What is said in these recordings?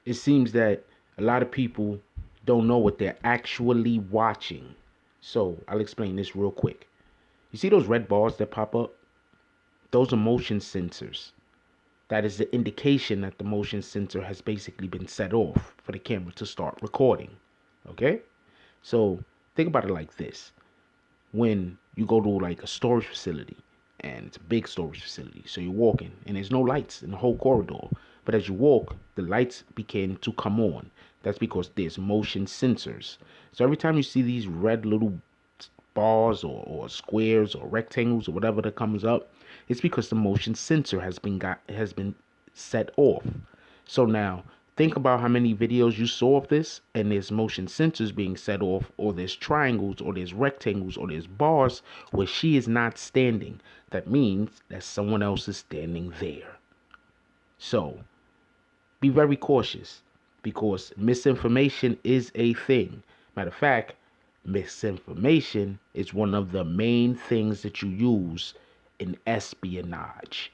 it seems that a lot of people don't know what they're actually watching. So I'll explain this real quick. You see those red bars that pop up? Those are motion sensors. That is the indication that the motion sensor has basically been set off for the camera to start recording. Okay? So think about it like this. When you go to like a storage facility, and it's a big storage facility, so you're walking and there's no lights in the whole corridor, but as you walk the lights begin to come on. That's because there's motion sensors. So every time you see these red little bars or squares or rectangles or whatever that comes up, it's because the motion sensor has been set off. So now think about how many videos you saw of this, and there's motion sensors being set off, or there's triangles, or there's rectangles, or there's bars where she is not standing. That means that someone else is standing there. So be very cautious, because misinformation is a thing. Matter of fact, misinformation is one of the main things that you use in espionage.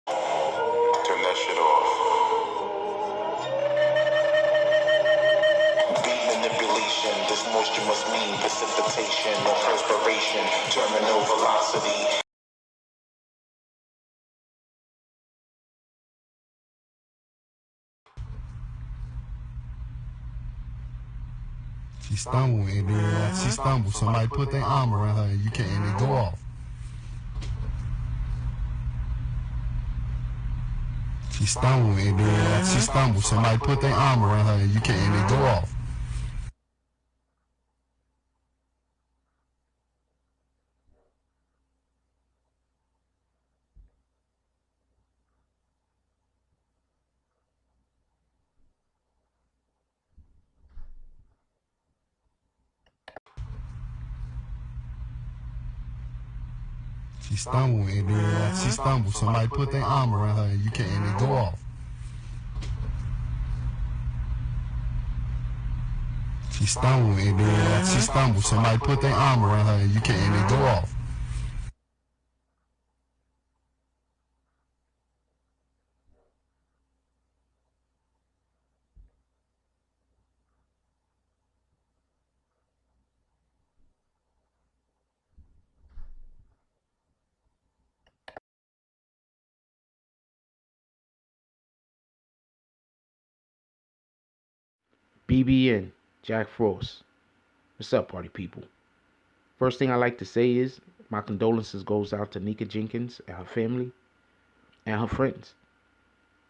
Turn that shit off. Beat manipulation. This moisture must mean precipitation or perspiration. Terminal velocity. She stumbled and then she stumbled. Somebody put their arm around her and you can't and it go off. She stumbled and then she stumbled. Somebody put their arm around her and you can't and it go off. She stumbled and then she stumbled. Somebody put their arm around her and you can't and it go off. She stumbled and then she stumbled. Somebody put their arm around her and you can't and it go off. BBN, Jack Frost. What's up, party people? First thing I like to say is my condolences goes out to Nika Jenkins and her family and her friends.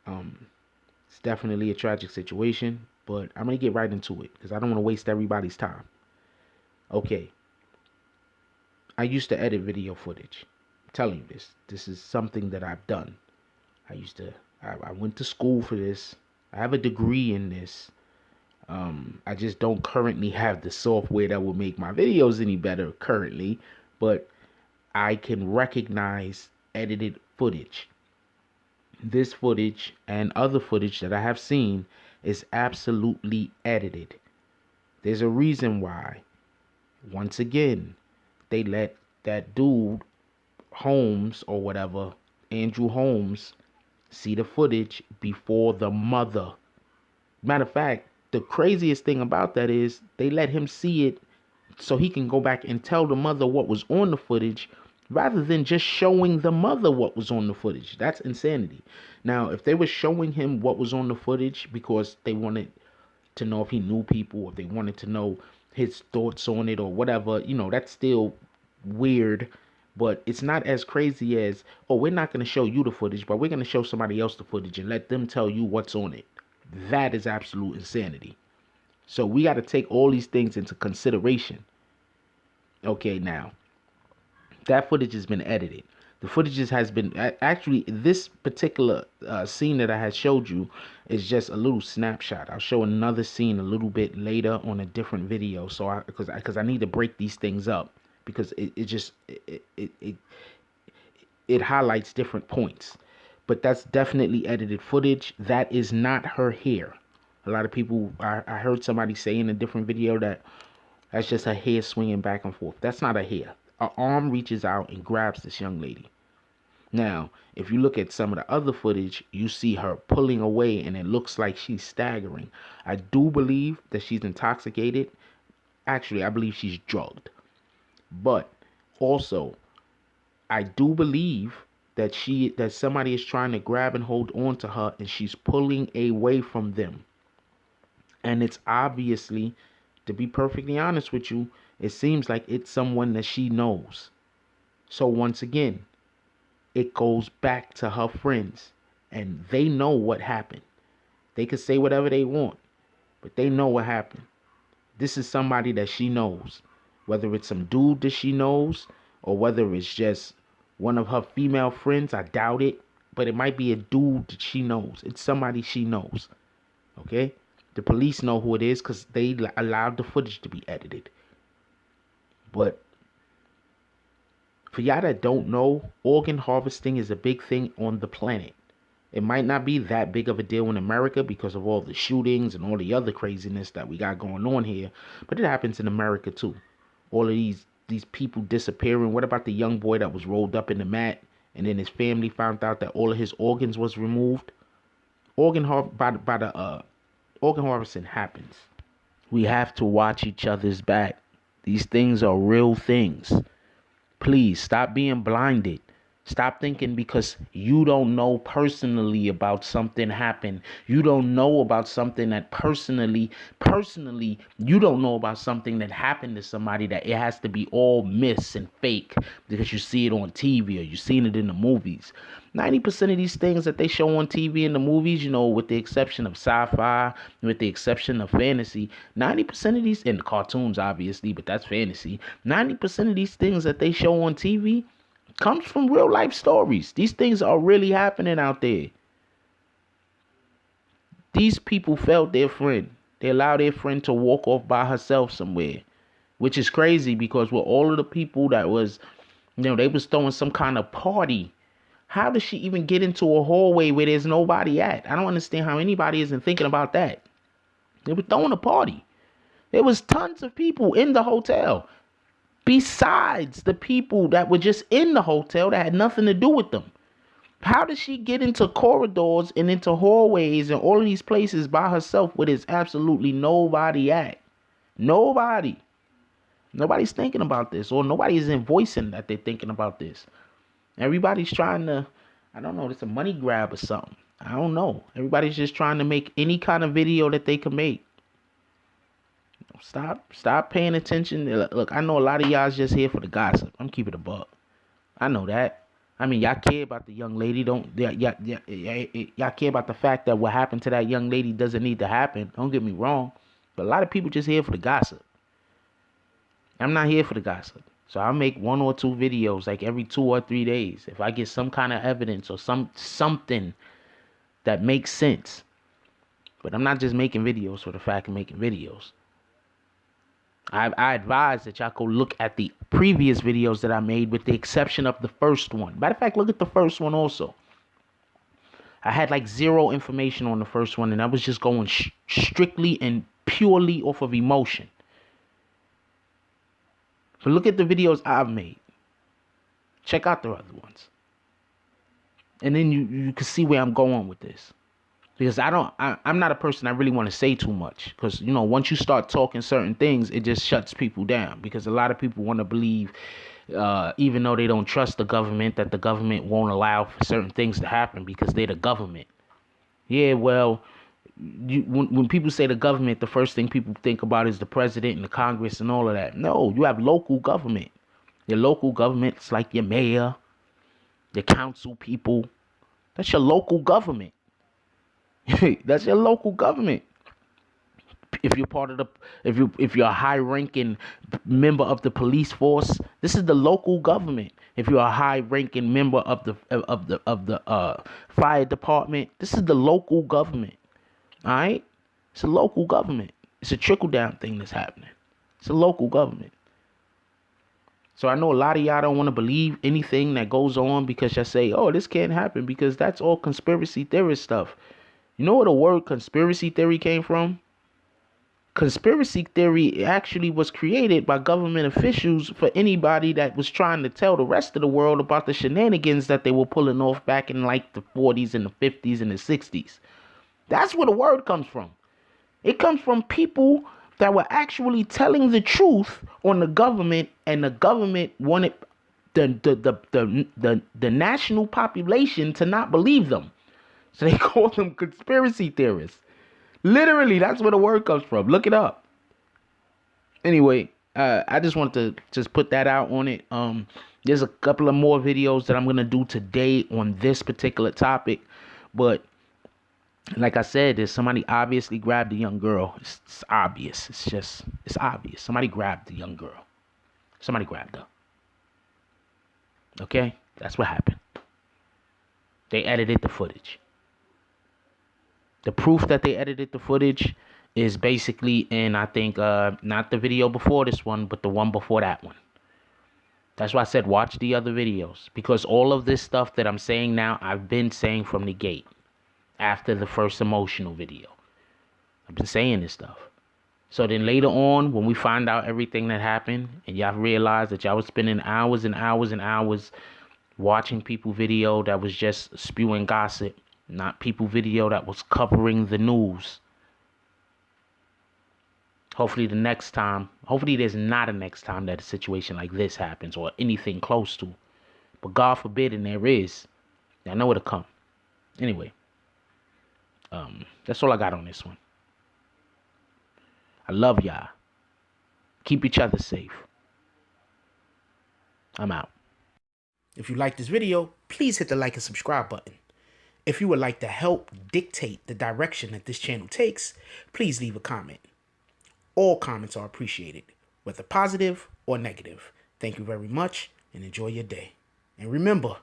It's definitely a tragic situation, but I'm gonna get right into it because I don't want to waste everybody's time. Okay, I used to edit video footage. I'm telling you this. This is something that I've done. I used to. I went to school for this. I have a degree in this. I just don't currently have the software that will make my videos any better currently, but I can recognize edited footage. This footage and other footage that I have seen is absolutely edited. There's a reason why. Once again, they let that dude Holmes or whatever, Andrew Holmes, see the footage before the mother. Matter of fact, the craziest thing about that is they let him see it so he can go back and tell the mother what was on the footage rather than just showing the mother what was on the footage. That's insanity. Now, if they were showing him what was on the footage because they wanted to know if he knew people, or if they wanted to know his thoughts on it or whatever, that's still weird. But it's not as crazy as, oh, we're not going to show you the footage, but we're going to show somebody else the footage and let them tell you what's on it. That is absolute insanity. So we got to take all these things into consideration. Okay, now that footage has been edited. The footage has been actually this particular scene that I had showed you is just a little snapshot. I'll show another scene a little bit later on a different video. So because I need to break these things up because it highlights different points. But that's definitely edited footage. That is not her hair. A lot of people, I heard somebody say in a different video that that's just her hair swinging back and forth. That's not her hair. Her arm reaches out and grabs this young lady. Now, if you look at some of the other footage, you see her pulling away and it looks like she's staggering. I do believe that she's intoxicated. Actually, I believe she's drugged. But also, I do believe that somebody is trying to grab and hold on to her and she's pulling away from them. And it's obviously, to be perfectly honest with you, it seems like it's someone that she knows. So once again, it goes back to her friends and they know what happened. They could say whatever they want, but they know what happened. This is somebody that she knows. Whether it's some dude that she knows or whether it's just one of her female friends, I doubt it. But it might be a dude that she knows. It's somebody she knows. Okay? The police know who it is because they allowed the footage to be edited. But for y'all that don't know, organ harvesting is a big thing on the planet. It might not be that big of a deal in America because of all the shootings and all the other craziness that we got going on here, but it happens in America too. All of these people disappearing. What about the young boy that was rolled up in the mat and then his family found out that all of his organs was removed? Organ harvesting happens. We have to watch each other's back. These things are real things. Please stop being blinded. Stop thinking because you don't know personally about something happened. You don't know about something that personally, you don't know about something that happened to somebody that it has to be all myths and fake because you see it on TV or you seen it in the movies. 90% of these things that they show on TV and the movies, you know, with the exception of sci-fi, with the exception of fantasy, 90% of these, and cartoons obviously, but that's fantasy, 90% of these things that they show on TV comes from real life stories. These things are really happening out there. These people felt their friend. They allowed their friend to walk off by herself somewhere, which is crazy because with all of the people that was, you know, they was throwing some kind of party. How does she even get into a hallway where there's nobody at? I don't understand how anybody isn't thinking about that. They were throwing a party. There was tons of people in the hotel. Besides the people that were just in the hotel that had nothing to do with them. How did she get into corridors and into hallways and all of these places by herself where there's absolutely nobody at? Nobody. Nobody's thinking about this, or nobody isn't voicing that they're thinking about this. Everybody's trying to, I don't know, it's a money grab or something. I don't know. Everybody's just trying to make any kind of video that they can make. Stop paying attention. Look, I know a lot of y'all's just here for the gossip. I'm keeping it a buck. I know that. I mean, y'all care about the young lady. Y'all care about the fact that what happened to that young lady doesn't need to happen. Don't get me wrong. But a lot of people just here for the gossip. I'm not here for the gossip. So I'll make 1 or 2 videos like every 2 or 3 days. If I get some kind of evidence or something that makes sense. But I'm not just making videos for the fact of making videos. I advise that y'all go look at the previous videos that I made with the exception of the first one. Matter of fact, look at the first one also. I had like 0 information on the first one and I was just going strictly and purely off of emotion. But look at the videos I've made. Check out the other ones. And then you can see where I'm going with this. Because I'm not a person I really want to say too much. Because, you know, once you start talking certain things, it just shuts people down. Because a lot of people want to believe, even though they don't trust the government, that the government won't allow for certain things to happen because they're the government. Yeah, well, when people say the government, the first thing people think about is the president and the Congress and all of that. No, you have local government. Your local government's like your mayor, your council people. That's your local government. That's your local government. If you're part of the, if you're a high-ranking member of the police force, this is the local government. If you're a high-ranking member of the fire department, this is the local government. All right, it's a local government. It's a trickle-down thing that's happening. It's a local government. So I know a lot of y'all don't want to believe anything that goes on because y'all say, "Oh, this can't happen," because that's all conspiracy theorist stuff. You know where the word conspiracy theory came from? conspiracy theory actually was created by government officials for anybody that was trying to tell the rest of the world about the shenanigans that they were pulling off back in like the 40s and the 50s and the 60s. That's where the word comes from. It comes from people that were actually telling the truth on the government, and the government wanted the national population to not believe them. So they call them conspiracy theorists. Literally, that's where the word comes from. Look it up. Anyway, I just want to just put that out on it. There's a couple of more videos that I'm going to do today on this particular topic. But like I said, there's somebody obviously grabbed a young girl. It's obvious. It's obvious. Somebody grabbed the young girl. Somebody grabbed her. Okay? That's what happened. They edited the footage. The proof that they edited the footage is basically in, I think, not the video before this one, but the one before that one. That's why I said watch the other videos. Because all of this stuff that I'm saying now, I've been saying from the gate. After the first emotional video. I've been saying this stuff. So then later on, when we find out everything that happened, and y'all realize that y'all was spending hours and hours and hours watching people video that was just spewing gossip, not people video that was covering the news. Hopefully there's not a next time that a situation like this happens or anything close to. But God forbid, and there is, I know it'll come. Anyway, that's all I got on this one. I love y'all. Keep each other safe. I'm out. If you like this video, please hit the like and subscribe button. If you would like to help dictate the direction that this channel takes, please leave a comment. All comments are appreciated, whether positive or negative. Thank you very much and enjoy your day. And remember,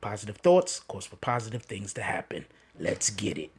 positive thoughts cause for positive things to happen. Let's get it.